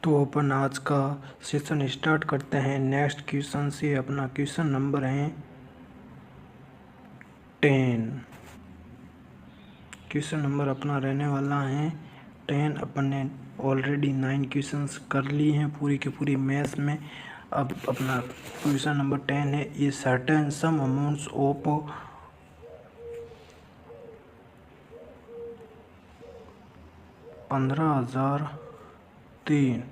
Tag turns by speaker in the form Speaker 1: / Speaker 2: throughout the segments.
Speaker 1: तो अपन आज का सेशन स्टार्ट करते हैं नेक्स्ट क्वेश्चन से। अपना क्वेश्चन नंबर है 10। क्वेश्चन नंबर अपना रहने वाला है 10। अपन ने ऑलरेडी 9 क्वेश्चंस कर लिए हैं पूरी की पूरी मैथ्स में। अब अपना क्वेश्चन नंबर 10 है, ये certain some amounts of 15,003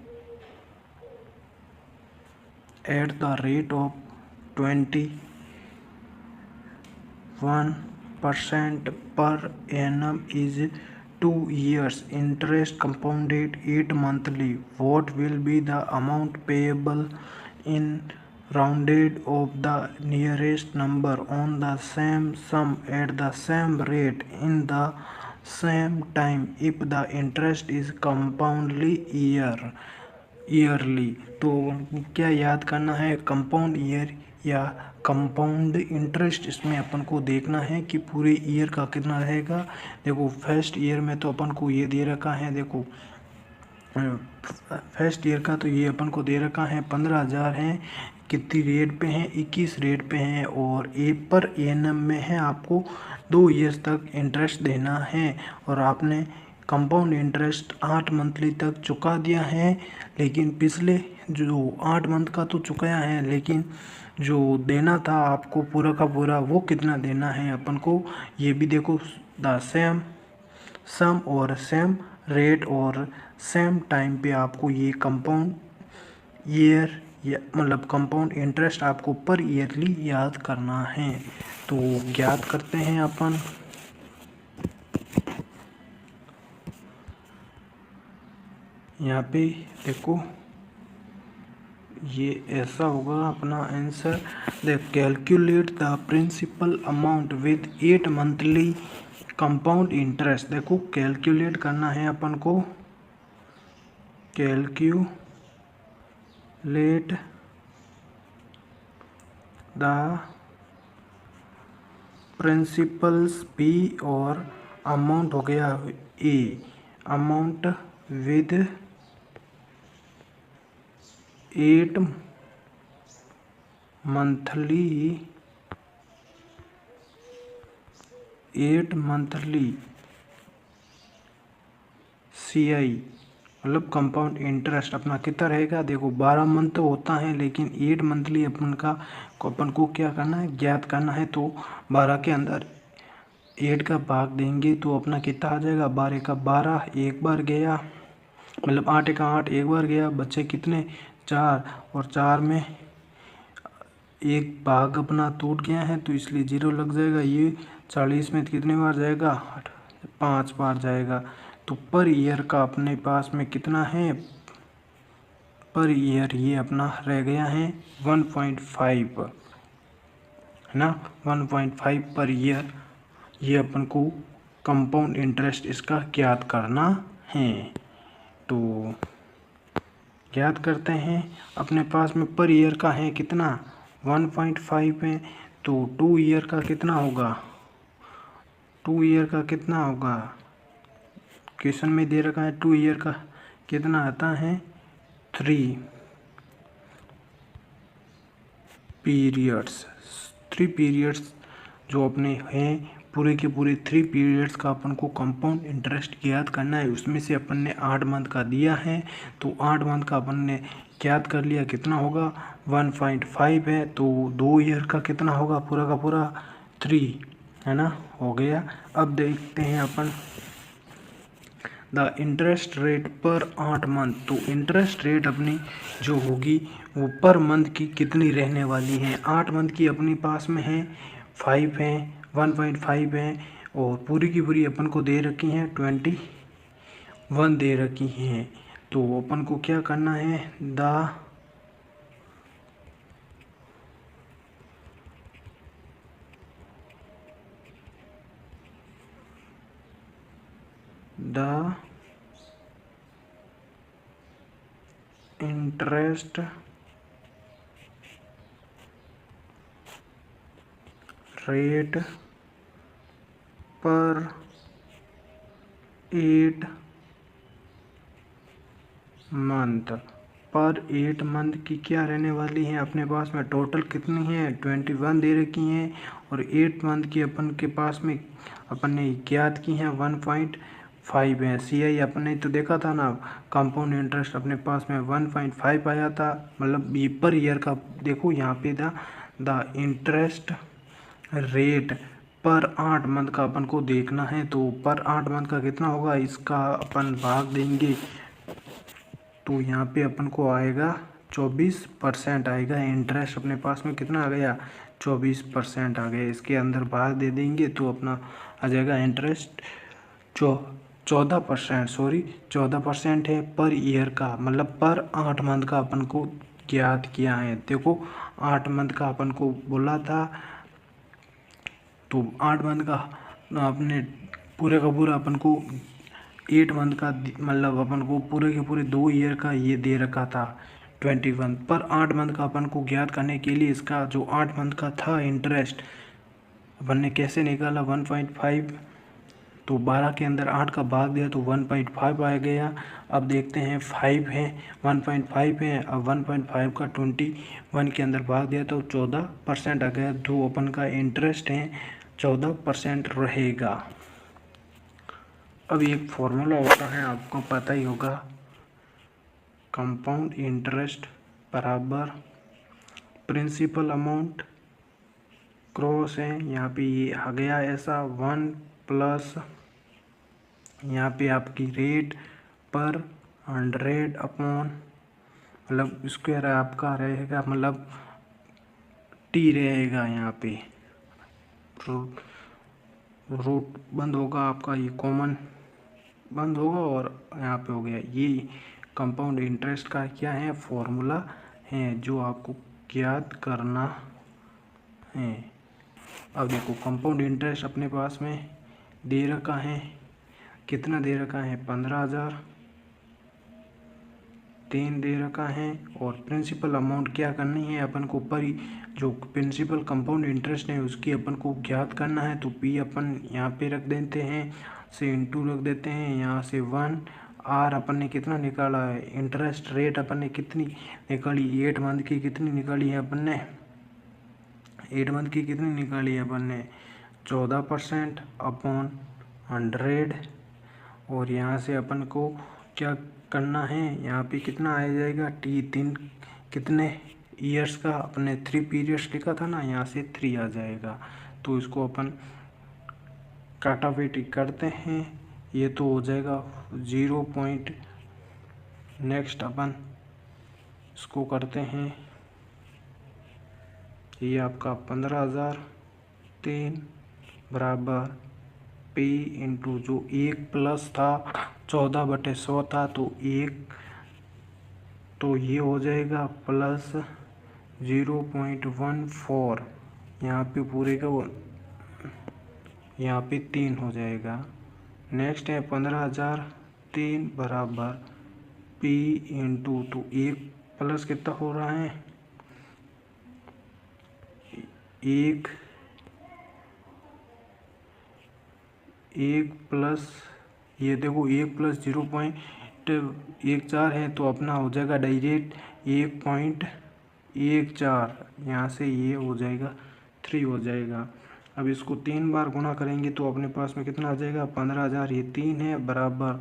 Speaker 1: at the rate of 21% per annum is 2 years interest compounded 8 monthly. What will be the amount payable in rounded of the nearest number on the same sum at the same rate in the same time if the interest is compoundly yearly. तो क्या याद करना है, compound year या compound interest. इसमें अपन को देखना है कि पूरे ईयर का कितना रहेगा। देखो फर्स्ट ईयर में तो अपन को ये दे रखा है, देखो फर्स्ट ईयर का तो ये अपन को दे रखा है 15,000 है। कितनी रेट पे हैं, 21 रेट पे हैं और ए पर एनम में है। आपको 2 ईयर्स तक इंटरेस्ट देना है और आपने कंपाउंड इंटरेस्ट 8 मंथली तक चुका दिया है। लेकिन पिछले जो 8 मंथ का तो चुकाया है, लेकिन जो देना था आपको पूरा का पूरा वो कितना देना है अपन को, ये भी देखो। द सेम सम और सेम रेट और सेम टाइम पे आपको ये कंपाउंड ईयर या मतलब कंपाउंड इंटरेस्ट आपको पर ईयरली याद करना है। तो ज्ञात करते हैं अपन। यहाँ पे देखो ये ऐसा होगा अपना answer. The calculate the principal amount with 8 monthly compound interest. देखो कैलकुलेट करना है अपन को, कैलकुलेट द प्रिंसिपल्स पी और अमाउंट हो गया ए, अमाउंट विद 8 मंथली CI मतलब कंपाउंड इंटरेस्ट अपना कितना रहेगा। देखो 12 मंथ तो होता है, लेकिन 8 मंथली अपन को क्या करना है, ज्ञात करना है। तो 12 के अंदर 8 का भाग देंगे तो अपना कितना आ जाएगा, 12 का 12 एक बार गया, मतलब 8 का 8 एक बार गया, बच्चे कितने 4 और 4 में एक भाग अपना टूट गया है तो इसलिए 0 लग जाएगा। ये 40 में कितने बार जाएगा, 5 बार जाएगा। तो पर ईयर का अपने पास में कितना है, पर ईयर ये अपना रह गया है 1.5 है ना, 1.5 पर ईयर। ये अपन को कंपाउंड इंटरेस्ट इसका ज्ञात करना है। तो ज्ञात करते हैं। अपने पास में पर ईयर का है कितना 1.5 है, तो 2 ईयर का कितना होगा, 2 ईयर का कितना होगा, क्वेश्चन में दे रखा है 2 ईयर का कितना आता है 3 पीरियड्स। 3 पीरियड्स जो अपने हैं पूरे के पूरे 3 पीरियड्स का अपन को कंपाउंड इंटरेस्ट ज्ञात करना है। उसमें से अपन ने 8 मंथ का दिया है, तो 8 मंथ का अपन ने ज्ञात कर लिया, कितना होगा 1.5 है। तो 2 ईयर का कितना होगा पूरा का पूरा 3 है ना, हो गया। अब देखते हैं अपन द इंटरेस्ट रेट पर 8 मंथ। तो इंटरेस्ट रेट अपनी जो होगी वो पर मंथ की कितनी रहने वाली है। 8 मंथ की अपने पास में है 5 है, 1.5 है और पूरी की पूरी अपन को दे रखी हैं 21 दे रखी हैं। तो अपन को क्या करना है, द इंटरेस्ट रेट पर 8 मंथ। पर 8 मंथ की क्या रहने वाली है अपने पास में, टोटल कितनी है 21 दे रखी हैं, और 8 मंथ की अपन के पास में अपन ने ज्ञात की हैं 1.5 है। CI अपन ने तो देखा था ना, कंपाउंड इंटरेस्ट अपने पास में 1.5 आया था, मतलब ये पर ईयर का। देखो यहाँ पे द इंटरेस्ट रेट पर 8 मंथ का अपन को देखना है, तो पर 8 मंथ का कितना होगा, इसका अपन भाग देंगे तो यहाँ पे अपन को आएगा 24% आएगा। इंटरेस्ट अपने पास में कितना आ गया, 24% आ गया। इसके अंदर भाग दे देंगे तो अपना आ जाएगा इंटरेस्ट 14%, सॉरी 14% है पर ईयर का, मतलब पर 8 मंथ का अपन को ज्ञात किया है। देखो 8 मंथ का अपन को बोला था, तो 8 मंथ का अपने पूरे का पूरा अपन को 8 मंथ का, मतलब अपन को पूरे के पूरे 2 ईयर का ये दे रखा था 21 पर 8 मंथ का अपन को ज्ञात करने के लिए इसका जो 8 मंथ का था इंटरेस्ट अपन ने कैसे निकाला 1.5, तो 12 के अंदर 8 का भाग दिया तो 1.5 आ गया। अब देखते हैं 5 है, 1.5 है, अब 1.5 का 21 के अंदर भाग दिया तो 14% आ गया। जो अपन का इंटरेस्ट है 14% रहेगा। अब एक फॉर्मूला होता है, आपको पता ही होगा, कंपाउंड इंटरेस्ट बराबर प्रिंसिपल अमाउंट क्रॉस है, यहाँ पे ये आ गया ऐसा 1 प्लस यहाँ पे आपकी रेट पर 100 अपॉन, मतलब स्क्वायर आपका रहेगा, मतलब टी रहेगा, यहाँ पे रूट बंद होगा आपका, ये कॉमन बंद होगा और यहाँ पे हो गया। ये कंपाउंड इंटरेस्ट का क्या है, फॉर्मूला है जो आपको ज्ञात करना है। अब देखो कंपाउंड इंटरेस्ट अपने पास में दे रखा है, कितना दे रखा है 15,000, 3 दे रखा है, और प्रिंसिपल अमाउंट क्या करनी है अपन को, पर जो प्रिंसिपल कंपाउंड इंटरेस्ट है उसकी अपन को ज्ञात करना है। तो पी अपन यहाँ पे रख देते हैं, से इंटू रख देते हैं, यहाँ से 1 आर अपन ने कितना निकाला है, इंटरेस्ट रेट अपन ने कितनी निकाली 8 मंथ की, कितनी निकाली है अपन ने 8 मंथ की, कितनी निकाली है अपन ने 14% अपॉन 100, और यहाँ से अपन को क्या करना है, यहाँ पे कितना आ जाएगा टी 3 कितने ईयर्स का, अपने 3 पीरियड्स लिखा था ना, यहाँ से 3 आ जाएगा। तो इसको अपन काटापेटी करते हैं, ये तो हो जाएगा 0 पॉइंट, नेक्स्ट अपन इसको करते हैं, ये आपका 15,003 बराबर P इंटू जो 1 प्लस था 14/100 था, तो 1, तो ये हो जाएगा प्लस 0.14, यहाँ पे पूरे का यहाँ पे 3 हो जाएगा। नेक्स्ट है 15,003 बराबर P इंटू, तो 1 प्लस कितना हो रहा है 1 प्लस, ये देखो 1 प्लस 0.14 है, तो अपना हो जाएगा डायरेक्ट 1.14, यहाँ से ये हो जाएगा 3 हो जाएगा। अब इसको 3 बार गुणा करेंगे तो अपने पास में कितना आ जाएगा 15,000, ये 3 है बराबर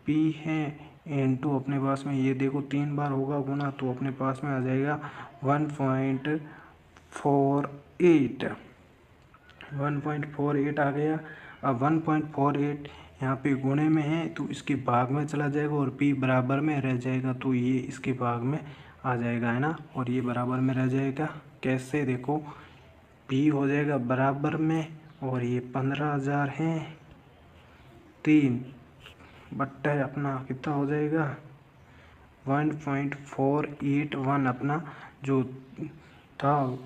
Speaker 1: P है इंटू, अपने पास में ये देखो 3 बार होगा गुणा तो अपने पास में आ जाएगा 1.48 आ गया। अब 1.48 यहाँ पे गुणे में है तो इसके भाग में चला जाएगा और P बराबर में रह जाएगा, तो ये इसके भाग में आ जाएगा, है ना, और ये बराबर में रह जाएगा। कैसे, देखो P हो जाएगा बराबर में, और ये 15,000 है 3 बट्टा अपना कितना हो जाएगा 1.481, अपना जो था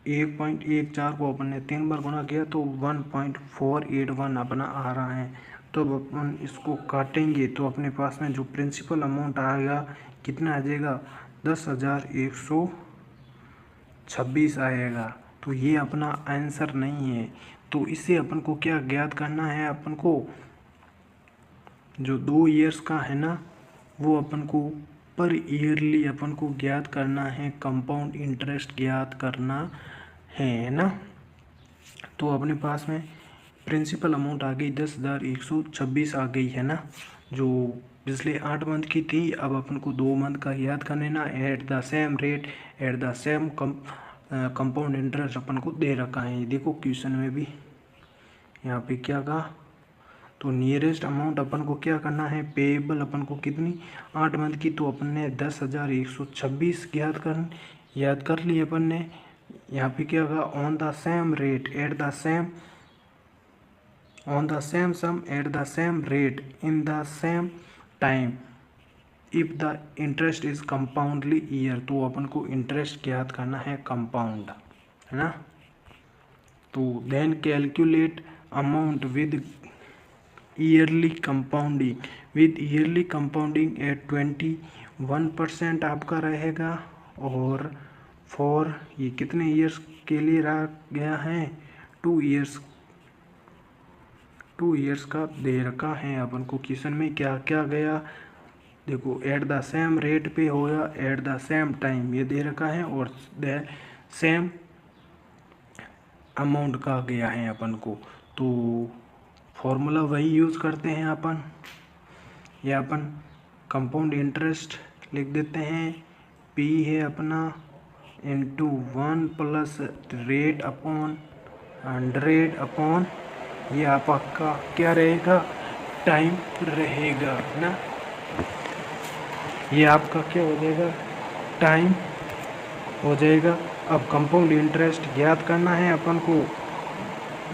Speaker 1: 1.14 को अपन ने 3 बार गुणा किया तो 1.481 अपना आ रहा है। तो अब अपन इसको काटेंगे तो अपने पास में जो प्रिंसिपल अमाउंट आएगा कितना आ जाएगा 10,126 आएगा। तो ये अपना आंसर नहीं है। तो इससे अपन को क्या ज्ञात करना है, अपन को जो 2 ईयर्स का है ना, वो अपन को पर ईयरली अपन को ज्ञात करना है, कंपाउंड इंटरेस्ट ज्ञात करना है ना। तो अपने पास में प्रिंसिपल अमाउंट आ गई 10,126 आ गई है ना, जो पिछले 8 मंथ की थी। अब अपन को 2 मंथ का याद कर लेना। At the same rate at the same compound interest अपन को दे रखा है। देखो क्वेश्चन में भी यहाँ पे क्या कहा, तो नियरेस्ट अमाउंट अपन को क्या करना है, पेएबल अपन को कितनी 8 मंथ की, तो अपन ने 10,126 याद कर ली अपन ने। यहाँ पे क्या कहा, on the same rate at the same on the same sum at the same rate in the same time if the interest is compoundly year। तो अपन को इंटरेस्ट ज्ञात करना है कंपाउंड, है ना। तो then calculate amount with yearly compounding at 21% आपका रहेगा। और फॉर ये कितने ईयर्स के लिए रहा गया है, 2 ईयर्स का दे रखा है अपन को। क्वेश्चन में क्या क्या गया, देखो एट द सेम रेट पे होगा, एट द सेम टाइम ये दे रखा है, और द सेम अमाउंट का गया है अपन को। तो फॉर्मूला वही यूज़ करते हैं अपन, या अपन कंपाउंड इंटरेस्ट लिख देते हैं, पी है अपना into 1 plus rate upon 100 upon ये आपका क्या रहेगा, टाइम रहेगा ना। ये आपका क्या हो जाएगा, टाइम हो जाएगा। अब कंपाउंड इंटरेस्ट ज्ञात करना है अपन को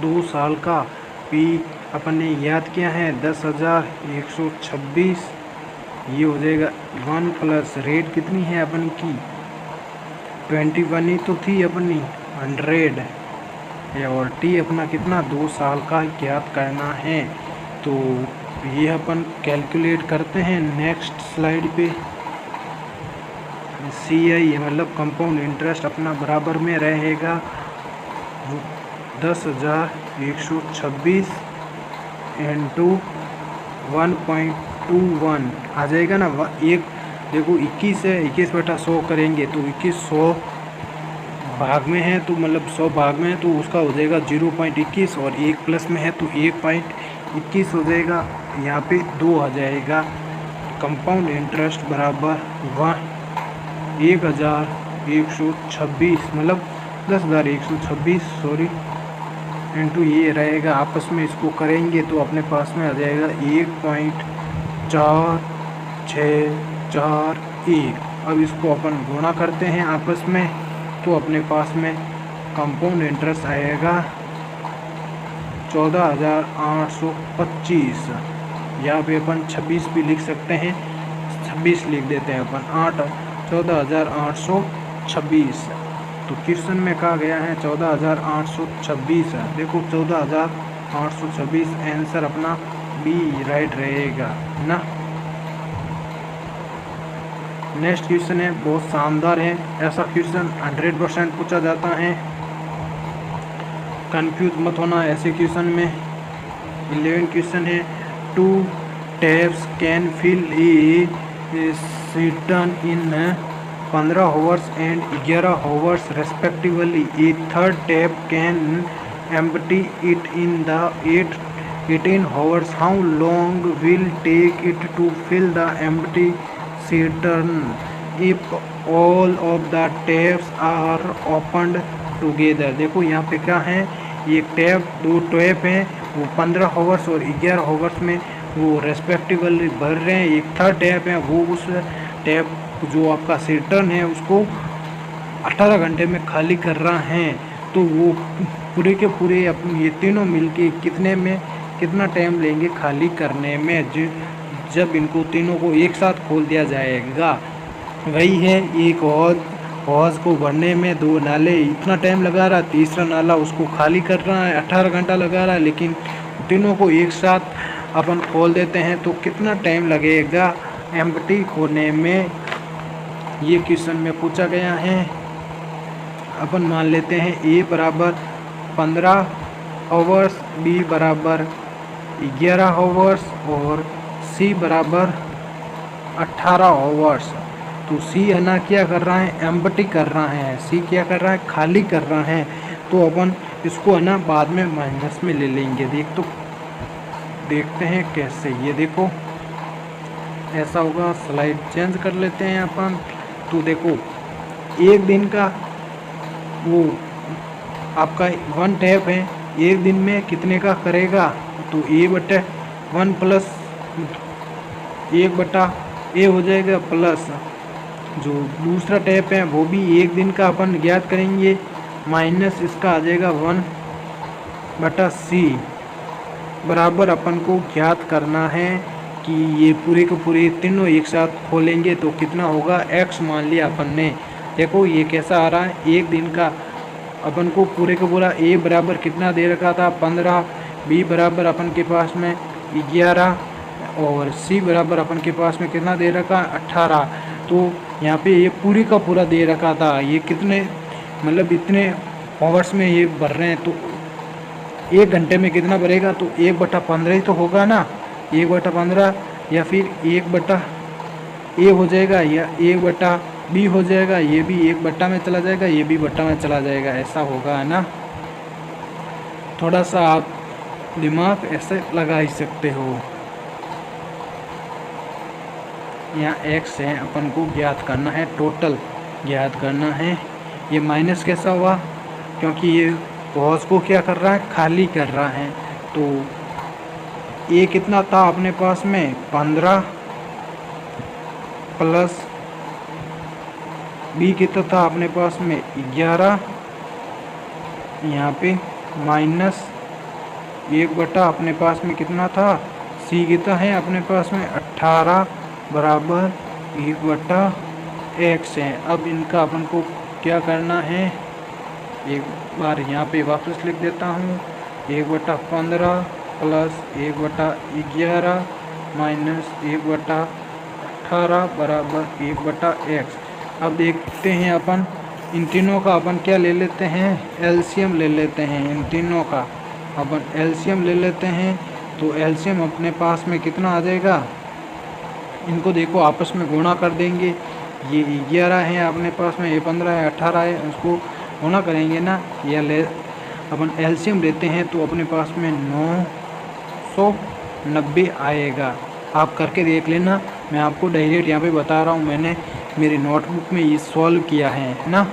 Speaker 1: 2 साल का। पी अपन ने याद किया है 10,126, ये हो जाएगा 1 प्लस रेट कितनी है अपन की 21 ही तो थी अपनी 100, और टी अपना कितना 2 साल का ज्ञात करना है। तो ये अपन कैलकुलेट करते हैं नेक्स्ट स्लाइड पे। CI मतलब कंपाउंड इंटरेस्ट अपना बराबर में रहेगा 10,126 इंटू 1.21 आ जाएगा ना। एक देखो 21 है, 21/100 करेंगे तो 21 भाग में है, तो मतलब 100 भाग में है तो उसका हो जाएगा 0.21, और 1 प्लस में है तो 1.21 हो जाएगा। यहाँ पे 2 आ जाएगा। कंपाउंड इंटरेस्ट बराबर 1,126 मतलब 10,126 सॉरी इंटू ये रहेगा, आपस में इसको करेंगे तो अपने पास में आ जाएगा 1.4641। अब इसको अपन गुणा करते हैं आपस में, तो अपने पास में कंपाउंड इंटरेस्ट आएगा 14,825। यहाँ पे अपन 26 भी लिख सकते हैं, 26 लिख देते हैं अपन 14,826। तो क्वेश्चन में कहा गया है 14,826 है। देखो 14,826 आंसर अपना बी राइट रहेगा ना। नेक्स्ट क्वेश्चन है, बहुत शानदार है, ऐसा क्वेश्चन 100% पूछा जाता है, कंफ्यूज मत होना ऐसे क्वेश्चन में। 11 क्वेश्चन है, 2 taps can fill a cistern in 15 hours and 11 hours respectively. A third tap can empty it in the 18 hours. How long will take it to fill the empty cistern if all of the taps are opened together। देखो यहाँ पे क्या है, ये tap 2 tap हैं, वो 15 hours और 11 hours में वो रेस्पेक्टिवली भर रहे हैं। एक थर्ड टैप है, वो उस टैप जो आपका सिस्टर्न है उसको 18 घंटे में खाली कर रहा है। तो वो पूरे के पूरे अपने ये तीनों मिलके कितना टाइम लेंगे खाली करने में, जब इनको तीनों को एक साथ खोल दिया जाएगा। वही है, एक हौज को भरने में 2 नाले इतना टाइम लगा रहा, तीसरा नाला उसको खाली कर रहा है 18 घंटा लगा रहा है, लेकिन तीनों को एक साथ अपन खोल देते हैं तो कितना टाइम लगेगा एम्प्टी होने में, ये क्वेश्चन में पूछा गया है। अपन मान लेते हैं ए बराबर 15 आवर्स, बी बराबर 11 आवर्स और C सी बराबर 18 आवर्स। तो सी है ना क्या कर रहा है, एम्प्टी कर रहा है, सी क्या कर रहा है, खाली कर रहा है। तो अपन इसको है ना बाद में माइनस में ले लेंगे। देखते हैं कैसे, ये देखो ऐसा होगा। स्लाइड चेंज कर लेते हैं अपन। तो देखो एक दिन का वो आपका 1 टैप है, एक दिन में कितने का करेगा, तो A/1 प्लस 1/A हो जाएगा, प्लस जो दूसरा टैप है वो भी एक दिन का अपन ज्ञात करेंगे, माइनस इसका आ जाएगा 1/C बराबर अपन को ज्ञात करना है कि ये पूरे के पूरे तीनों एक साथ खोलेंगे तो कितना होगा, x मान लिया अपन ने। देखो ये कैसा आ रहा है, एक दिन का अपन को पूरे का पूरा A बराबर कितना दे रखा था 15, B बराबर अपन के पास में 11 और C बराबर अपन के पास में कितना दे रखा 18। तो यहाँ पे ये पूरी का पूरा दे रखा था, ये कितने मतलब इतने आवर्स में ये भर रहे हैं। तो 1 घंटे में कितना भरेगा, तो 1/15 ही तो होगा ना, 1/15 या फिर 1/A हो जाएगा या 1/B हो जाएगा, ये भी 1 में चला जाएगा, ये भी बट्टा में चला जाएगा, ऐसा होगा है ना। थोड़ा सा आप दिमाग ऐसे लगा ही सकते हो। यहाँ x है, अपन को ज्ञात करना है, टोटल ज्ञात करना है। ये माइनस कैसा हुआ, क्योंकि ये पॉज को क्या कर रहा है, खाली कर रहा है। तो ये कितना था अपने पास में 15 प्लस B कितना था अपने पास में 11, यहाँ पे माइनस 1 अपने पास में कितना था, C कितना है अपने पास में 18 बराबर 1/x है। अब इनका अपन को क्या करना है, एक बार यहाँ पे वापस लिख देता हूँ, 1/15 प्लस 1/11 माइनस 1/18 बराबर 1/x। अब देखते हैं अपन इन तीनों का अपन क्या ले लेते हैं, एलसीएम ले लेते हैं। इन तीनों का अपन एलसीएम ले लेते हैं। तो एलसीएम अपने पास में कितना आ जाएगा, इनको देखो आपस में गुणा कर देंगे। ये 11 है अपने पास में, ये 15 है, 18 है, उसको गुणा करेंगे ना, ये ले अपन एलसीएम लेते हैं तो अपने पास में 990 आएगा। आप करके देख लेना, मैं आपको डायरेक्ट यहाँ पे बता रहा हूँ, मैंने मेरी नोटबुक में ये सॉल्व किया है ना।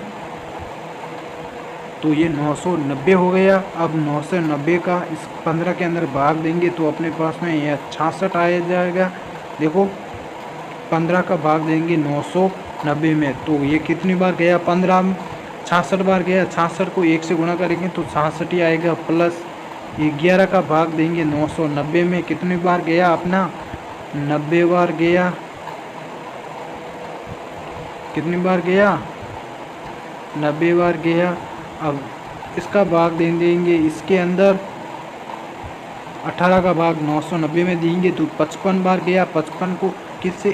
Speaker 1: तो ये 990 हो गया। अब 990 का इस 15 के अंदर भाग देंगे तो अपने पास में यह 66 आ जाएगा। देखो 15 का भाग देंगे 990 में, तो ये कितनी बार गया, 15 66 बार गया। 66 को 1 से गुणा करेंगे तो 66 ही आएगा, प्लस 11 का भाग देंगे 990 में, कितनी बार गया अपना 90 बार गया। कितनी बार गया, 90 बार गया। अब इसका भाग दे देंगे इसके अंदर, 18 का भाग 990 में देंगे तो 55 बार गया। 55 को किससे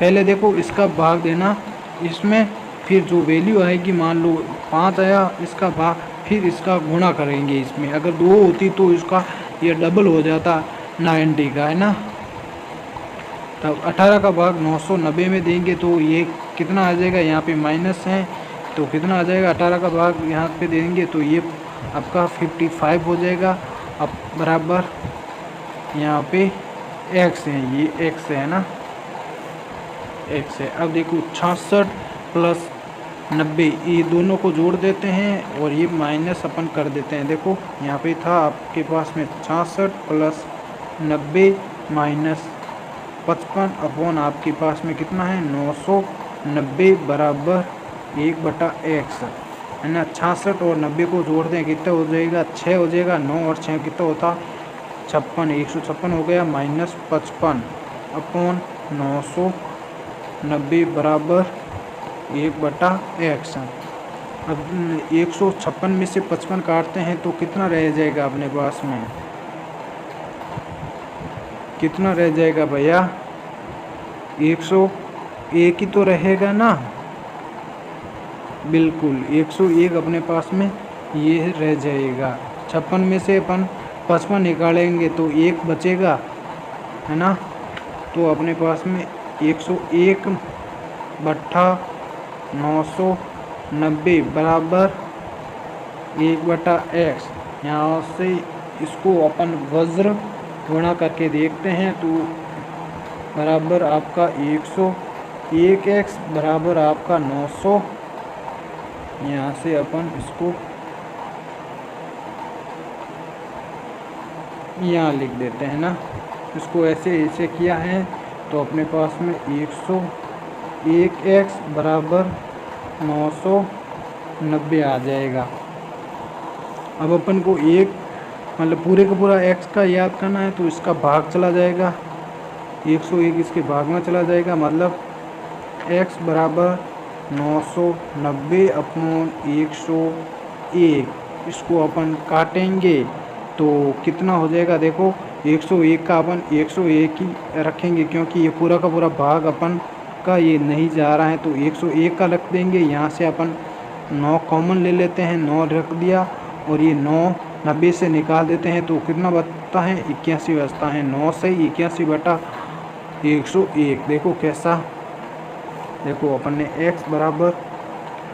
Speaker 1: पहले देखो इसका भाग देना इसमें, फिर जो वैल्यू आएगी मान लो 5 आया, इसका भाग फिर इसका गुणा करेंगे इसमें। अगर 2 होती तो इसका ये डबल हो जाता 90 का, है ना। तब 18 का भाग 990 में देंगे तो ये कितना आ जाएगा, यहाँ पे माइनस है तो कितना आ जाएगा, 18 का भाग यहाँ पे देंगे तो ये आपका 55 हो जाएगा। अब बराबर यहाँ पे x है, ये x है ना, x है। अब देखो 66 प्लस 90 ये दोनों को जोड़ देते हैं और ये माइनस अपन कर देते हैं। देखो यहाँ पे था आपके पास में 66 प्लस 90 माइनस 55 अपॉन आपके पास में कितना है 990 बराबर 1/x, है ना। 66 और 90 को जोड़ दें कितना हो जाएगा, 6 हो जाएगा। 9 और 6 कितना होता 56, 156 हो गया, माइनस 55 अपॉन 990 बराबर 1/x। अब 156 में से 55 काटते हैं तो कितना रह जाएगा अपने पास में, कितना रह जाएगा भैया, 101 ही तो रहेगा ना। बिल्कुल 101 अपने पास में ये रह जाएगा। 56 में से अपन 55 निकालेंगे तो 1 बचेगा, है ना। तो अपने पास में 101 बट्ठा 990 बराबर 1/x। यहाँ से इसको अपन वज्र गुणा करके देखते हैं तो बराबर आपका 101x बराबर आपका 900। यहाँ से अपन इसको यहाँ लिख देते हैं ना, इसको ऐसे किया है तो अपने पास में 101x बराबर 990 आ जाएगा। अब अपन को एक मतलब पूरे का पूरा x का याद करना है तो इसका भाग चला जाएगा, 101 इसके भाग में चला जाएगा, मतलब x बराबर 990 अपॉन 101। इसको अपन काटेंगे तो कितना हो जाएगा, देखो 101 का अपन 101 ही रखेंगे क्योंकि ये पूरा का पूरा भाग अपन का ये नहीं जा रहा है तो 101 का रख देंगे। यहाँ से अपन 9 कॉमन ले लेते हैं, 9 रख दिया और ये 9 90 से निकाल देते हैं तो कितना बचता है, 81 बचता है। 9 से 81 बटा 101। देखो कैसा, देखो अपन ने x बराबर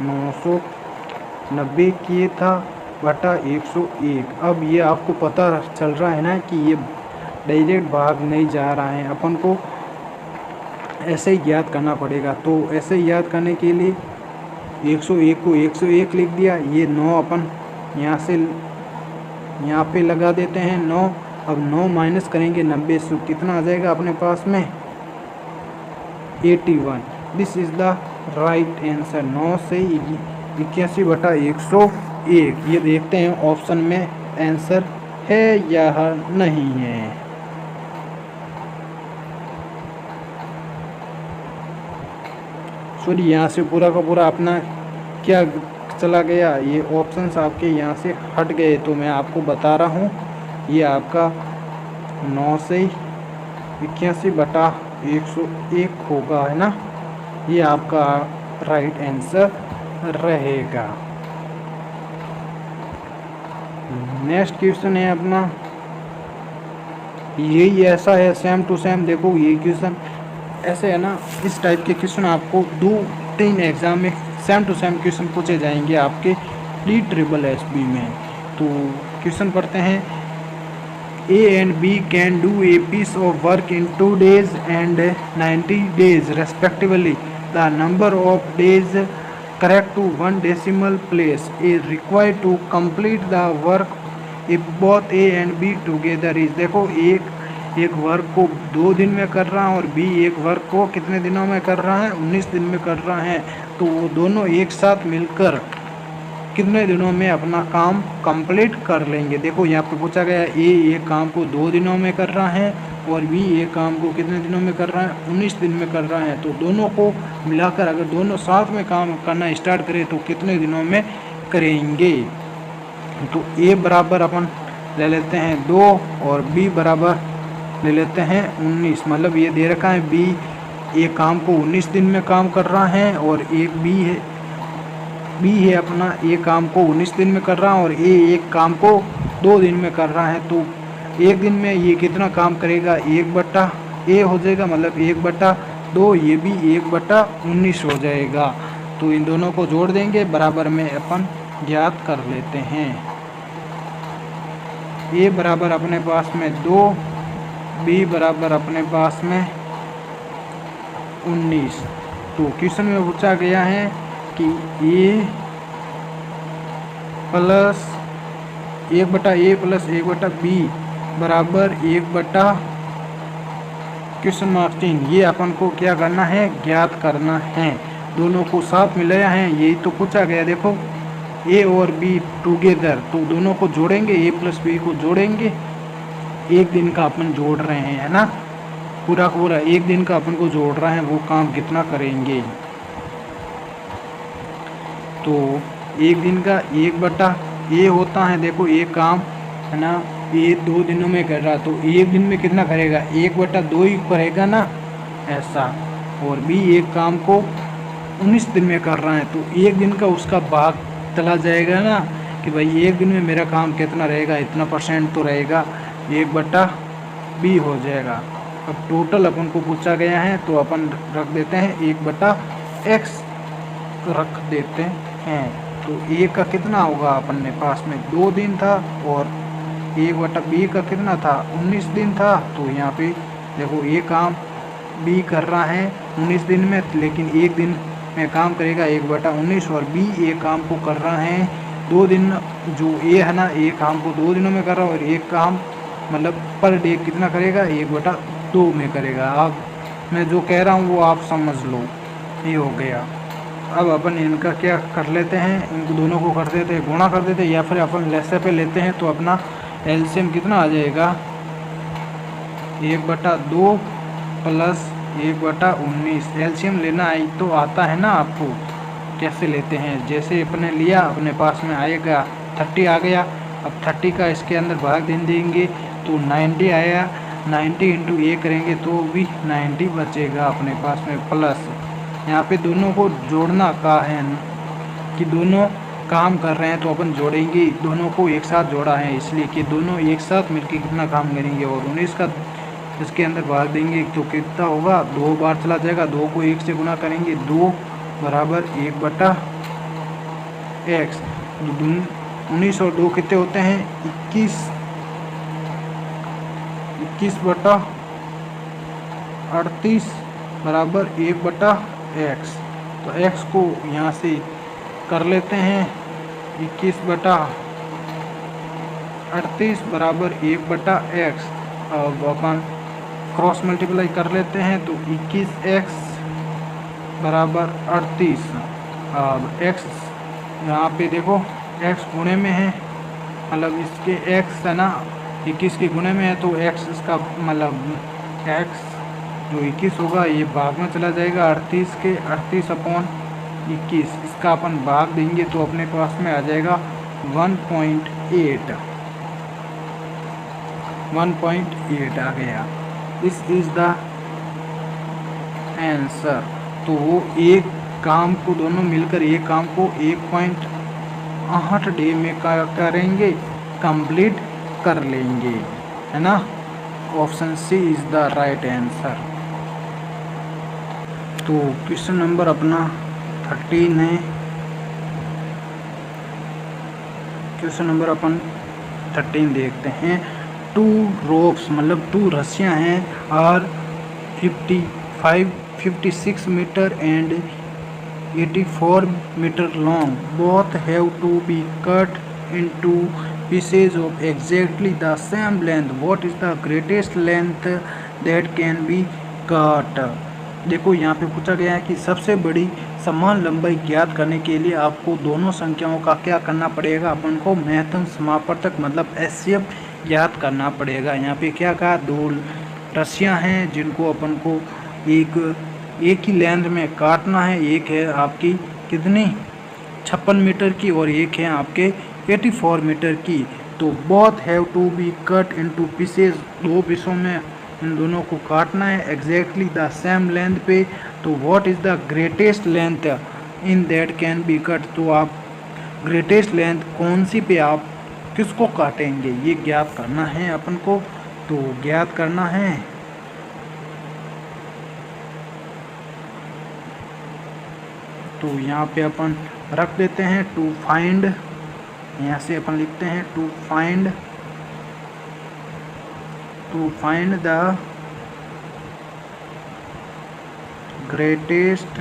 Speaker 1: 990 किए था बटा 101। अब ये आपको पता चल रहा है ना कि ये डायरेक्ट भाग नहीं जा रहा है, अपन को ऐसे ही याद करना पड़ेगा। तो ऐसे ही याद करने के लिए 101 को 101 लिख दिया, ये 9 अपन यहाँ से यहाँ पे लगा देते हैं 9। अब 9 माइनस करेंगे 90 से कितना आ जाएगा अपने पास में 81। This is the right answer. 9 से 81 बटा 101। ये देखते हैं ऑप्शन में आंसर है या नहीं है। सॉरी, यहाँ से पूरा का पूरा अपना क्या चला गया, ये ऑप्शंस आपके यहाँ से हट गए तो मैं आपको बता रहा हूँ ये आपका 9 से 81 बटा 101 होगा, है ना, ये आपका राइट आंसर रहेगा। नेक्स्ट क्वेश्चन है अपना, यही ऐसा है सेम टू सेम। देखो ये क्वेश्चन ऐसे है ना, इस टाइप के क्वेश्चन आपको 2-3 एग्जाम में सेम टू सेम क्वेश्चन पूछे जाएंगे आपके ESSB में। तो क्वेश्चन पढ़ते हैं, A and B can do a piece of work in 2 days and 90 days respectively. The number of days correct to 1 decimal place is required to complete the work if both A and B together is। देखो एक work को 2 दिन में कर रहा है और B एक वर्क को कितने दिनों में कर रहा है, 19 दिन में कर रहा है। तो वो दोनों एक साथ मिलकर कितने दिनों में अपना काम कंप्लीट कर लेंगे। देखो यहाँ पे पूछा गया ए एक काम को 2 दिनों में कर रहा है और बी एक काम को कितने दिनों में कर रहा है, 19 दिन में कर रहा है। तो दोनों को मिलाकर अगर दोनों साथ में काम करना स्टार्ट करें तो कितने दिनों में करेंगे। तो ए बराबर अपन ले लेते हैं 2 और बी बराबर ले लेते हैं 19। मतलब ये दे रखा है बी एक काम को 19 दिन में काम कर रहा है और एक बी है अपना एक काम को 19 दिन में कर रहा है और ए एक काम को 2 दिन में कर रहा है। तो एक दिन में ये कितना काम करेगा, 1/A हो जाएगा, मतलब 1/2। ये भी 1/19 हो जाएगा। तो इन दोनों को जोड़ देंगे, बराबर में अपन ज्ञात कर लेते हैं। ए बराबर अपने पास में 2, बी बराबर अपने पास में 19। तो क्वेश्चन में पूछा गया है कि ए प्लस 1/A प्लस 1/B बराबर 1/3। ये अपन को क्या करना है, ज्ञात करना है। दोनों को साथ मिलाया है, यही तो पूछा गया। देखो ए और बी टुगेदर, तो दोनों को जोड़ेंगे, ए प्लस बी को जोड़ेंगे। एक दिन का अपन जोड़ रहे हैं, है ना, पूरा पूरा एक दिन का अपन को जोड़ रहा है, वो काम कितना करेंगे। तो एक दिन का 1/A होता है। देखो एक काम है ना, ये 2 दिनों में कर रहा, तो एक दिन में कितना करेगा, 1/2 ही करेगा ना, ऐसा। और बी एक काम को 19 दिन में कर रहा है, तो एक दिन का उसका भाग चला जाएगा ना कि भाई एक दिन में मेरा काम कितना रहेगा, इतना % तो रहेगा, 1/B हो जाएगा। अब टोटल अपन को पूछा गया है तो अपन रख देते हैं 1/x रख देते हैं। तो ए का कितना होगा, अपन ने पास में 2 दिन था और 1/b का कितना था 19 दिन था। तो यहाँ पे देखो ए काम बी कर रहा है 19 दिन में, लेकिन एक दिन में काम करेगा 1/19 और बी ए काम को कर रहा है 2 दिन। जो ए है ना, ए काम को 2 दिनों में कर रहा है और एक काम मतलब पर डे कितना करेगा 1/2 में करेगा। अब मैं जो कह रहा हूँ वो आप समझ लो, ये हो गया। अब अपन इनका क्या कर लेते हैं, इन दोनों को कर देते हैं गुणा कर देते हैं, या फिर अपन लेसे पे लेते हैं तो अपना एलसीएम कितना आ जाएगा 1/2 प्लस 1/19। एलसीएम लेना आई तो आता है ना आपको, कैसे लेते हैं, जैसे अपने लिया अपने पास में आएगा 30 आ गया। अब 30 का इसके अंदर भाग देंगे तो 90 आया, 90 इंटू ए करेंगे तो भी 90 बचेगा अपने पास में। प्लस यहाँ पे दोनों को जोड़ना का है कि दोनों काम कर रहे हैं तो अपन जोड़ेंगे, दोनों को एक साथ जोड़ा है इसलिए कि दोनों एक साथ मिलकर कितना काम करेंगे। और 19 का इसके अंदर भाग देंगे तो कितना होगा 2 बार चला जाएगा, 2 को 1 से गुना करेंगे 2 बराबर 1/x। 19 और 2 कितने होते हैं 21, 21/38 बराबर 1/x। तो x को यहाँ से कर लेते हैं 21/38 बराबर 1/x। अब अपन क्रॉस मल्टीप्लाई कर लेते हैं तो 21x बराबर 38। अब x यहाँ पे देखो x गुणे में है, मतलब इसके x है ना 21 के गुणे में है तो x इसका मतलब x जो 21 होगा ये भाग में चला जाएगा 38 के, 38/21 इसका अपन भाग देंगे तो अपने पास में आ जाएगा 1.8 आ गया। This is the answer. तो वो एक काम को दोनों मिलकर एक काम को 1.8 डे में करेंगे, कंप्लीट कर लेंगे, है ना। Option C is the right answer. तो क्वेश्चन नंबर अपना 13 है। क्वेश्चन नंबर अपन 13 देखते हैं। 2 रोप्स मतलब 2 रस्सियाँ हैं और 56 metre and 84 metre long. Both have to be cut into pieces of exactly the same length. What is the greatest length that can be cut? देखो यहाँ पे पूछा गया है कि सबसे बड़ी समान लंबाई ज्ञात करने के लिए आपको दोनों संख्याओं का क्या करना पड़ेगा, अपन को महत्तम समापवर्तक मतलब एचसीएफ ज्ञात करना पड़ेगा। यहाँ पे क्या कहा, 2 रस्सियाँ हैं जिनको अपन को एक ही लेंथ में काटना है। एक है आपकी कितनी 56 मीटर की और एक है आपके 84 मीटर की। तो both have to be cut into pieces, 2 पीसों में इन दोनों को काटना है एग्जैक्टली द सेम लेंथ पे। तो what is the greatest length in that can be cut, तो आप ग्रेटेस्ट लेंथ कौन सी पे आप किसको काटेंगे ये ज्ञात करना है अपन को। तो ज्ञात करना है तो यहाँ पे अपन रख देते हैं टू फाइंड, यहाँ से अपन लिखते हैं to find the greatest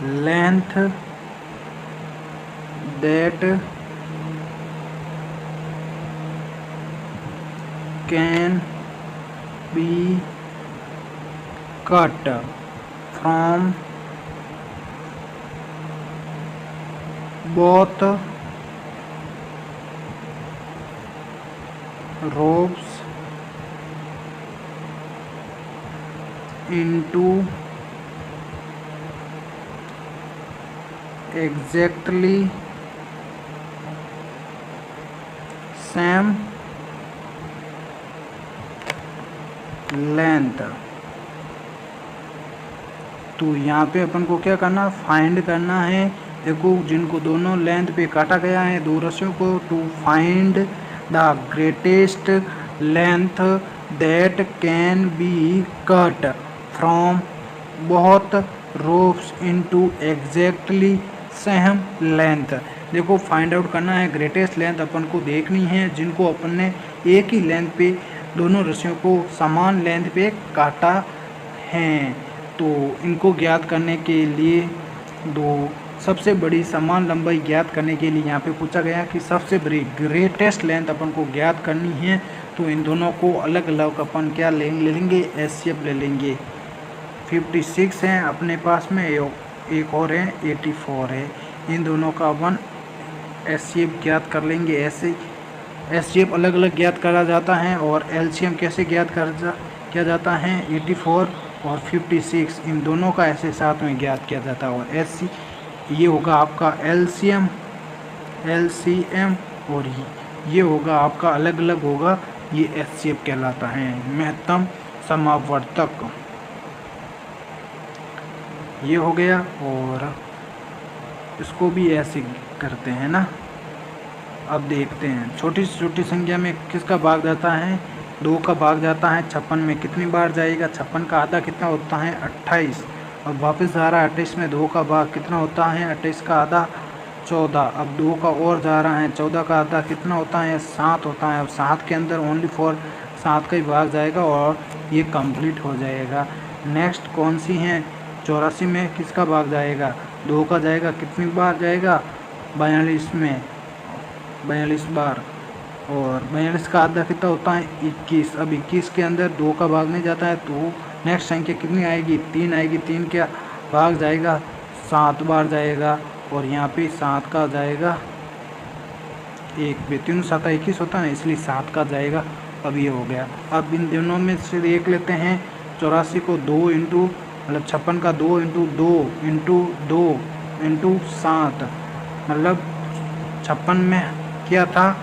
Speaker 1: length that can be cut from both ropes into exactly same length। तो यहाँ पे अपन को क्या करना, फाइंड करना है देखो जिनको दोनों लेंथ पे काटा गया है दो रस्सियों को, to find the greatest length that can be cut from both ropes into exactly same length. देखो फाइंड आउट करना है ग्रेटेस्ट लेंथ अपन को देखनी है जिनको अपन ने एक ही लेंथ पे दोनों रस्सियों को समान लेंथ पे काटा है। तो इनको ज्ञात करने के लिए दो सबसे बड़ी समान लंबाई ज्ञात करने के लिए यहाँ पे पूछा गया कि सबसे बड़ी ग्रेटेस्ट लेंथ अपन को ज्ञात करनी है। तो इन दोनों को अलग अलग अपन क्या ले लेंगे, एचसीएफ ले लेंगे। 56 है अपने पास में, एक और है 84 है। इन दोनों का अपन एचसीएफ ज्ञात कर लेंगे। ऐसे एचसीएफ अलग अलग ज्ञात करा जाता है और एलसीएम कैसे ज्ञात किया जाता है, 84 और 56 इन दोनों का ऐसे साथ में ज्ञात किया जाता है। और एचसी ये होगा आपका एलसीएम और ये होगा आपका अलग अलग होगा, ये एचसीएफ कहलाता है, महत्तम समावर्तक। ये हो गया और इसको भी ऐसे करते हैं ना। अब देखते हैं छोटी से छोटी संख्या में किसका भाग जाता है, 2 का भाग जाता है। 56 में कितनी बार जाएगा, 56 का आधा कितना होता है 28, और वापस जा रहा है 28 में 2 का भाग कितना होता है, 28 का आधा 14। अब 2 का और जा रहा है, 14 का आधा कितना होता है 7 होता है। अब 7 के अंदर ओनली फॉर 7 का ही भाग जाएगा और ये कंप्लीट हो जाएगा। नेक्स्ट कौन सी है, 84 में किसका भाग जाएगा, 2 का जाएगा, कितनी बार जाएगा 42 में 42 बार, और 42 का आधा कितना होता है 21। अब 21 के अंदर 2 का भाग नहीं जाता है तो नेक्स्ट संख्या कितनी आएगी, 3 आएगी। 3 का भाग जाएगा 7 बार जाएगा, और यहाँ पे 7 का जाएगा 1 पे, 3 7 21 होता है इसलिए 7 का जाएगा। अब ये हो गया। अब इन दोनों में से देख लेते हैं, 84 को 2 इंटू मतलब 56 का 2 इंटू 2 इंटू 7, मतलब 56 में क्या था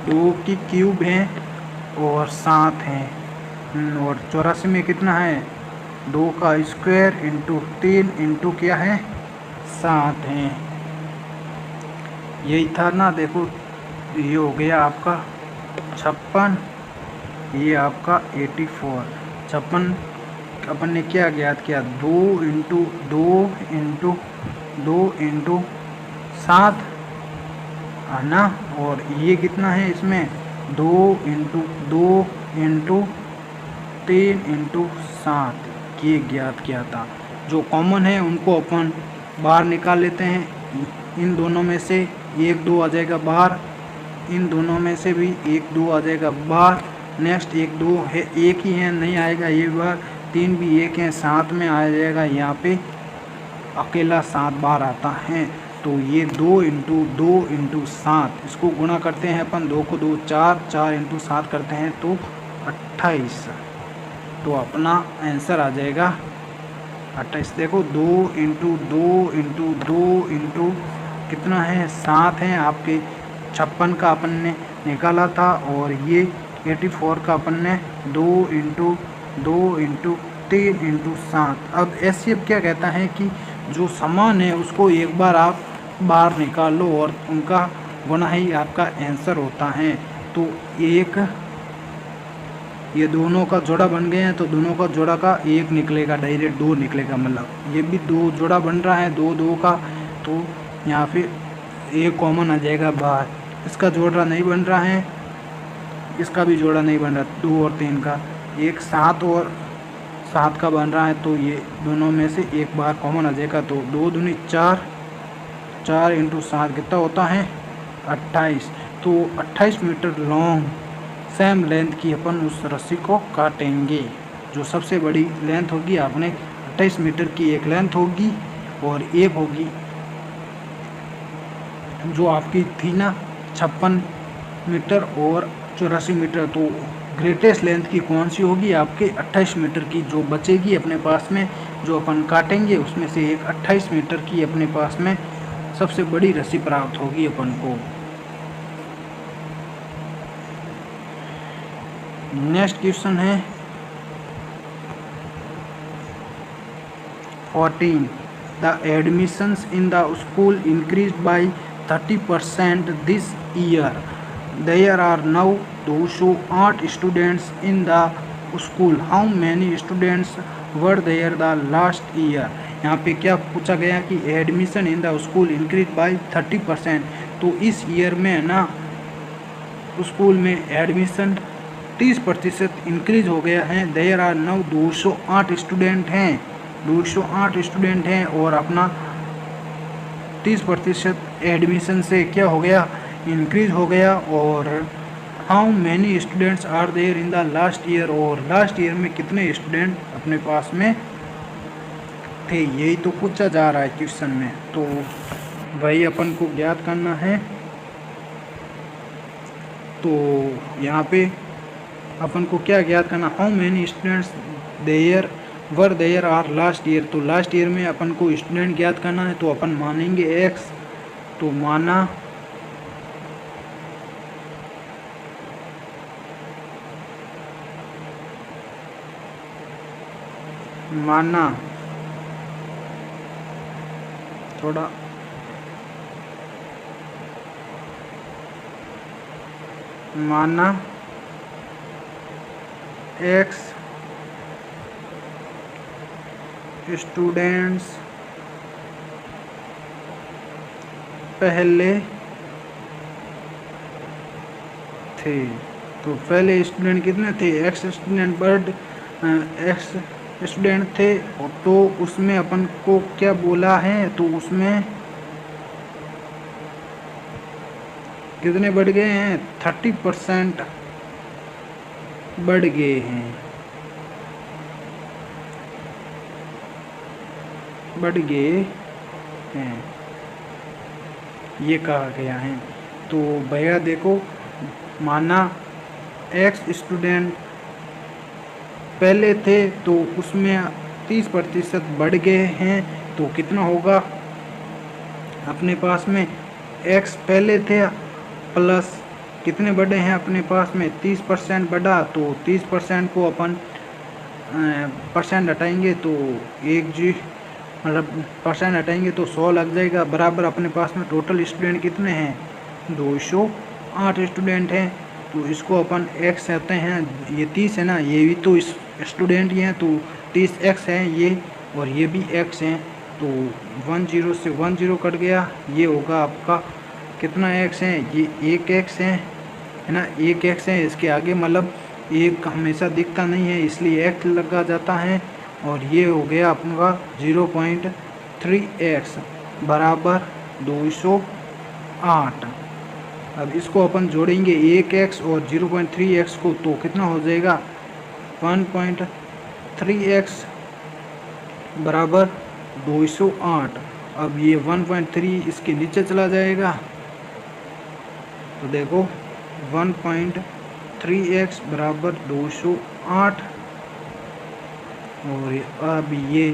Speaker 1: 2 की क्यूब है और 7 है, और 84 में कितना है 2 का स्क्वायर इंटू 3 इंटू क्या है 7 है। यही था ना। देखो ये हो गया आपका 56, ये आपका 84। 56 अपन ने क्या ज्ञात किया, 2 इंटू 7 है ना, और ये कितना है इसमें 2 इंटू 3 इंटू 7 ये ज्ञात किया था। जो कॉमन है उनको अपन बाहर निकाल लेते हैं। इन दोनों में से 1 2 आ जाएगा बाहर, इन दोनों में से भी 1 2 आ जाएगा बाहर। नेक्स्ट 1 2 है, एक ही है नहीं आएगा ये बार, 3 भी 1 है 7 में आ जाएगा, यहाँ पे अकेला 7 बार आता है। तो ये 2 इंटू 7 इसको गुणा करते हैं अपन, 2 को 2 4 इंटू 7 करते हैं तो 28। तो अपना आंसर आ जाएगा 28। देखो 2 इंटू कितना है 7 है आपके, 56 का अपन ने निकाला था, और ये 84 का अपन ने 2 इंटू 3 इंटू 7। अब एचसीएफ क्या कहता है कि जो समान है उसको एक बार आप बाहर निकाल लो और उनका गुना ही आपका आंसर होता है। तो एक ये दोनों का जोड़ा बन गए हैं तो दोनों का जोड़ा का 1 निकलेगा, डायरेक्ट 2 निकलेगा, मतलब ये भी 2 जोड़ा बन रहा है 2 का, तो यहाँ पे 1 कॉमन आ जाएगा बाहर। इसका जोड़ा नहीं बन रहा है, इसका भी जोड़ा नहीं बन रहा 2 और 3 का, एक 7 और 7 का बन रहा है, तो ये दोनों में से एक बार कॉमन आ जाएगा। तो 2 दूनी 4 इंटू 7 कितना होता है 28। तो 28 मीटर लॉन्ग सेम लेंथ की अपन उस रस्सी को काटेंगे। जो सबसे बड़ी लेंथ होगी आपने 28 मीटर की एक लेंथ होगी, और एक होगी जो आपकी थी ना 56 मीटर और 84 मीटर। तो ग्रेटेस्ट लेंथ की कौन सी होगी आपके 28 मीटर की जो बचेगी अपने पास में, जो अपन काटेंगे उसमें से एक 28 मीटर की अपने पास में सबसे बड़ी रस्सी प्राप्त होगी अपन को। नेक्स्ट क्वेश्चन है 14। the admissions in the school increased by 30% this year. There are now 208 students in the school. How many students were there the last year? यहाँ पे क्या पूछा गया कि admission in the school increase by 30%। तो इस year में ना स्कूल में एडमिशन 30% इंक्रीज हो गया है। देयर आर नाउ 208 स्टूडेंट हैं, 208 स्टूडेंट हैं और अपना 30% एडमिशन से क्या हो गया, इंक्रीज हो गया। और how many students are there in the last year, और लास्ट ईयर में कितने स्टूडेंट अपने पास में थे, यही तो पूछा जा रहा है क्वेश्चन में। तो वही अपन को ज्ञात करना है। तो यहाँ पे अपन को क्या ज्ञात करना, how many students there were there are last year. तो लास्ट ईयर में अपन को स्टूडेंट ज्ञात करना है। तो अपन मानेंगे एक्स, तो माना थोड़ा माना एक्स स्टूडेंट्स पहले थे। तो पहले स्टूडेंट कितने थे, x student, but x student थे। तो उसमें अपन को क्या बोला है, तो उसमें कितने बढ़ गए हैं, 30% बढ़ गए हैं, बढ़ गए हैं, ये कहा गया है। तो भैया देखो, माना एक्स स्टूडेंट पहले थे तो उसमें 30% बढ़ गए हैं। तो कितना होगा अपने पास में, एक्स पहले थे प्लस कितने बढ़े हैं अपने पास में, 30% बढ़ा। तो 30% को अपन परसेंट हटाएंगे तो मतलब परसेंट हटाएंगे तो 100 लग जाएगा, बराबर अपने पास में टोटल स्टूडेंट कितने हैं, 208 स्टूडेंट हैं। तो इसको अपन एक्स कहते हैं, ये 30 है ना, ये भी तो स्टूडेंट ही हैं, तो 30 एक्स है ये, और ये भी एक्स हैं। तो 10 से 10 कट गया, ये होगा आपका कितना एक्स है, ये एक एक्स है ना, एक एक्स है। इसके आगे मतलब एक हमेशा दिखता नहीं है इसलिए एक्स लगा जाता है। और ये हो गया आपका 0.3x बराबर 208। अब इसको अपन जोड़ेंगे 1x और 0.3x को, तो कितना हो जाएगा 1.3x बराबर 208। अब ये 1.3 इसके नीचे चला जाएगा, तो देखो 1.3x बराबर 208। और अब ये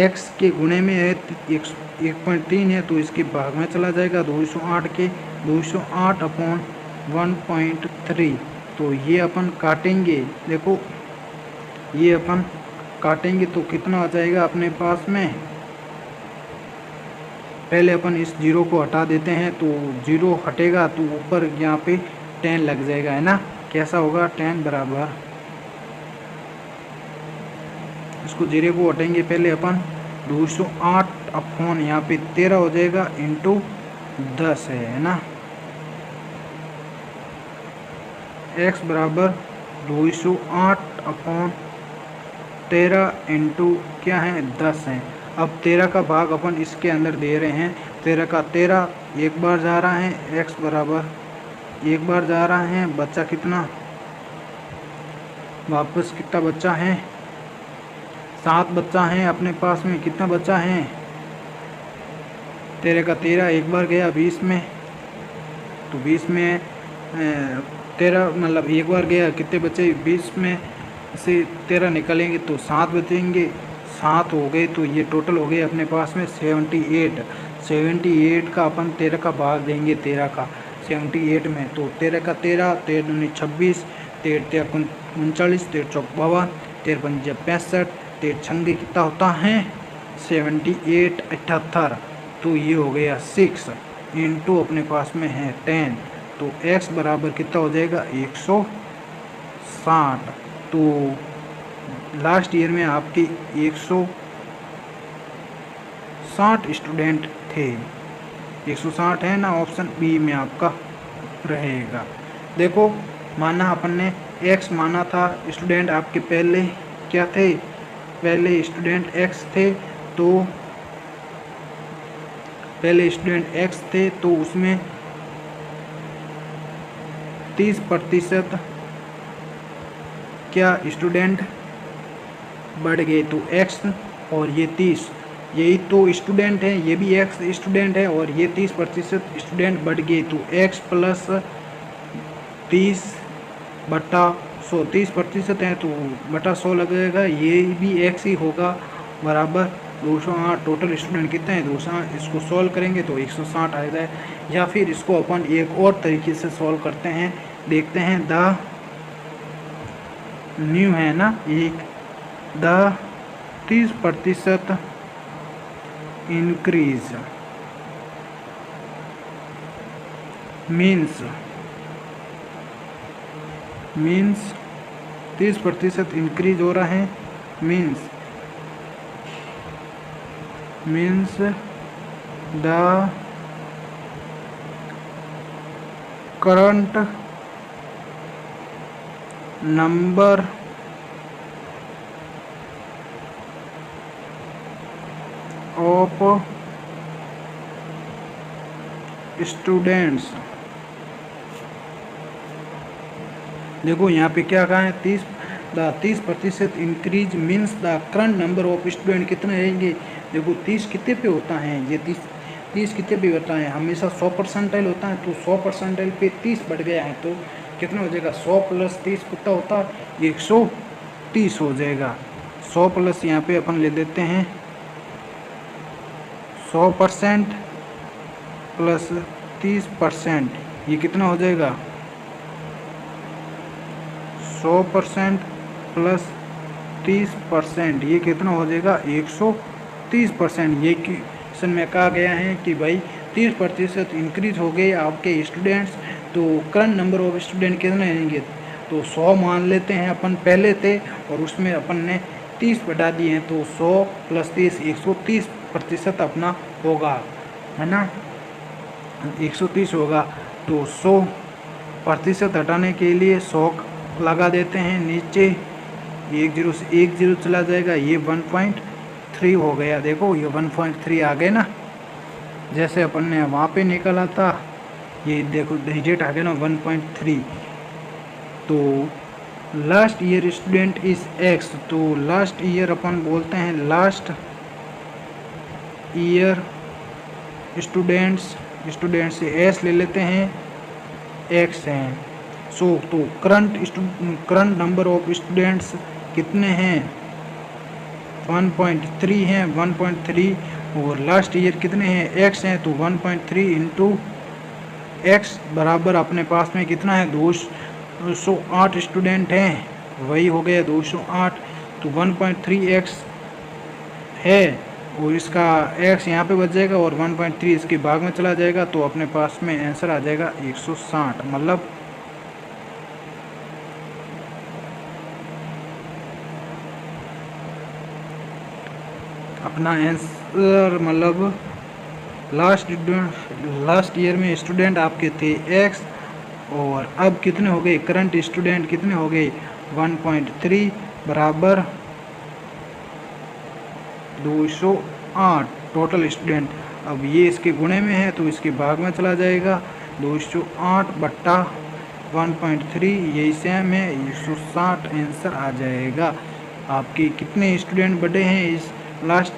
Speaker 1: x के गुणे में है 1.3 है, तो इसके भाग में चला जाएगा 208 के, 208 अपॉन 1.3। तो ये अपन काटेंगे, देखो ये अपन काटेंगे तो कितना आ जाएगा अपने पास में, पहले अपन इस जीरो को हटा देते हैं। तो जीरो हटेगा तो ऊपर यहाँ पे 10 लग जाएगा, है ना। कैसा होगा 10 बराबर, इसको जीरो को हटेंगे पहले अपन, 208 अपॉन यहाँ पे 13 हो जाएगा इंटू 10 है ना। x बराबर 208 अपॉन 13 इंटू क्या है 10 है। अब 13 का भाग अपन इसके अंदर दे रहे हैं, 13 का 13 एक बार जा रहा है, x बराबर एक बार जा रहा है, बच्चा कितना, वापस कितना बच्चा है, 7 बच्चा है अपने पास में। कितना बच्चा है, 13 का 13 एक बार गया 20 में, तो 20 में 13 मतलब एक बार गया, कितने बचे 20 में से 13 निकालेंगे तो 7 बचेंगे, 7 हो गए। तो ये टोटल हो गए अपने पास में 78 का अपन 13 का भाग देंगे, 13 का 78 में। तो 13 का 13, 13 दूनी 26, 13 39, 13 चौक 52, 13 पंजे 65, 13 छंगे कितना होता है 78 78, तो ये हो गया 6 इंटू अपने पास में है 10, तो x बराबर कितना हो जाएगा 160। तो लास्ट ईयर में आपके 160 स्टूडेंट थे, 160 है ना, ऑप्शन बी में आपका रहेगा। देखो माना अपन ने x माना था, स्टूडेंट आपके पहले क्या थे, पहले स्टूडेंट x थे, तो पहले स्टूडेंट x थे तो उसमें 30% क्या स्टूडेंट बढ़ गए, तो x और ये 30, यही तो स्टूडेंट हैं, ये भी x स्टूडेंट है और ये 30% स्टूडेंट बढ़ गए, तो x प्लस 30/100, 30% है तो बटा 100 लगेगा, ये भी x ही होगा, बराबर 208। टोटल स्टूडेंट कितने हैं 208, इसको सॉल्व करेंगे तो 160 आएगा। या फिर इसको अपन एक और तरीके से सॉल्व करते हैं, देखते हैं। द न्यू है ना, एक द 30% इंक्रीज मीन्स 30% इंक्रीज हो रहा है, means the current number of students, देखो यहाँ पे क्या कहा है, 30% increase means the current number of student कितने रहेंगे। देखो 30 कितने पे होता है, ये 30 कितने पे होता है, हमेशा 100% होता है, तो 100% पे 30 बढ़ गया है तो कितना हो जाएगा, 100 + 30 कितना होता है 130 हो जाएगा। 100 प्लस यहाँ पे अपन ले देते हैं 100% प्लस 30%, ये कितना हो जाएगा 100% प्लस 30%, ये कितना हो जाएगा 130%। ये क्वेश्चन में कहा गया है कि भाई 30% इंक्रीज हो गए आपके स्टूडेंट्स, तो करंट नंबर ऑफ स्टूडेंट कितने रहेंगे, तो 100 मान लेते हैं अपन पहले थे और उसमें अपन ने 30 बढ़ा दिए हैं, तो 100 + 30 130% अपना होगा, है ना, 130 होगा। तो 100% हटाने के लिए 100 लगा देते हैं, नीचे 10 से 10 चला जाएगा, ये 1.3 हो गया। देखो ये 1.3 आ गए ना, जैसे अपन ने वहाँ पे निकाला था, ये देखो डिजिट आ गया ना 1.3। तो last year student is x, तो लास्ट ईयर अपन बोलते हैं लास्ट ईयर स्टूडेंट्स से s ले लेते हैं, x हैं। सो तो करंट नंबर ऑफ स्टूडेंट्स कितने हैं 1.3 हैं, 1.3, और लास्ट ईयर कितने हैं x हैं, तो 1.3 इंटू x बराबर अपने पास में कितना है 208 स्टूडेंट हैं, वही हो गया 208। तो 1.3x है और इसका x यहाँ पे बच जाएगा और 1.3 इसके भाग में चला जाएगा, तो अपने पास में आंसर आ जाएगा 160। मतलब अपना आंसर, मतलब लास्ट ईयर में स्टूडेंट आपके थे x, और अब कितने हो गए करंट स्टूडेंट कितने हो गए 1.3 बराबर 208 टोटल स्टूडेंट। अब ये इसके गुणे में है तो इसके भाग में चला जाएगा, 208/1.3, यही सेम है 160 आंसर आ जाएगा। आपके कितने स्टूडेंट बढ़े हैं इस लास्ट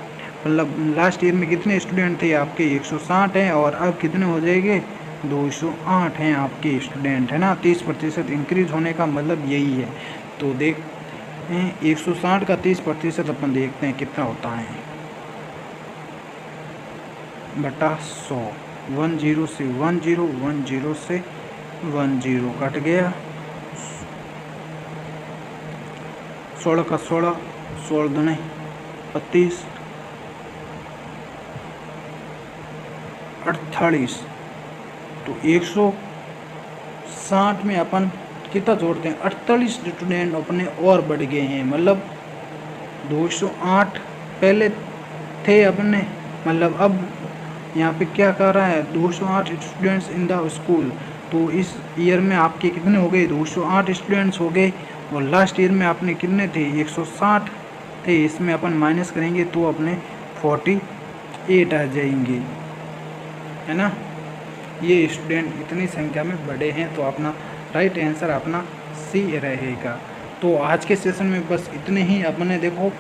Speaker 1: ईयर में कितने स्टूडेंट थे आपके 160 हैं, और अब कितने हो जाएंगे 208 हैं आपके स्टूडेंट, है ना। 30% इंक्रीज होने का मतलब यही है। तो देख 160 का 30% अपन देखते हैं कितना होता है, बटा 100, 10 से 10 10 से 10 कट गया, 16 का 16, 16 दूने 32, 48। तो 160 में अपन कितना जोड़ते हैं, 48 स्टूडेंट अपने और बढ़ गए हैं। मतलब 208 पहले थे अपने, मतलब अब यहाँ पे क्या कर रहा है, 208 स्टूडेंट्स इन द स्कूल। तो इस ईयर में आपके कितने हो गए, 208 स्टूडेंट्स हो गए। और लास्ट ईयर में आपने कितने थे, 160 थे। इसमें अपन माइनस करेंगे तो अपने 48 आ जाएंगे, है ना। ये स्टूडेंट इतनी संख्या में बढ़े हैं, तो अपना राइट आंसर अपना सी रहेगा। तो आज के सेशन में बस इतने ही। अपने देखो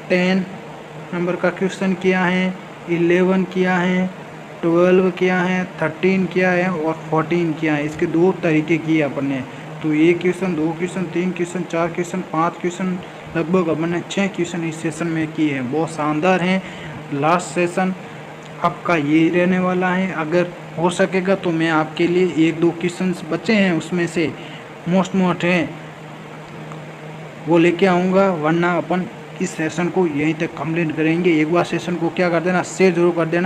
Speaker 1: 10 नंबर का क्वेश्चन किया है, 11 किया है, 12 किया है, 13 किया है और 14 किया है। इसके 2 तरीके किए अपने। तो 1 question, 2 question, 3 question, 4 question, 5 question, लगभग अपने 6 क्वेश्चन इस सेशन में किए हैं। बहुत शानदार हैं। लास्ट सेशन आपका यही रहने वाला है। अगर हो सकेगा तो मैं आपके लिए 1-2 क्वेश्चन बचे हैं उसमें से मोस्ट हैं वो लेके आऊँगा, वरना अपन इस सेशन को यहीं तक कंप्लीट करेंगे। एक बार सेशन को क्या कर देना, शेयर जरूर कर देना।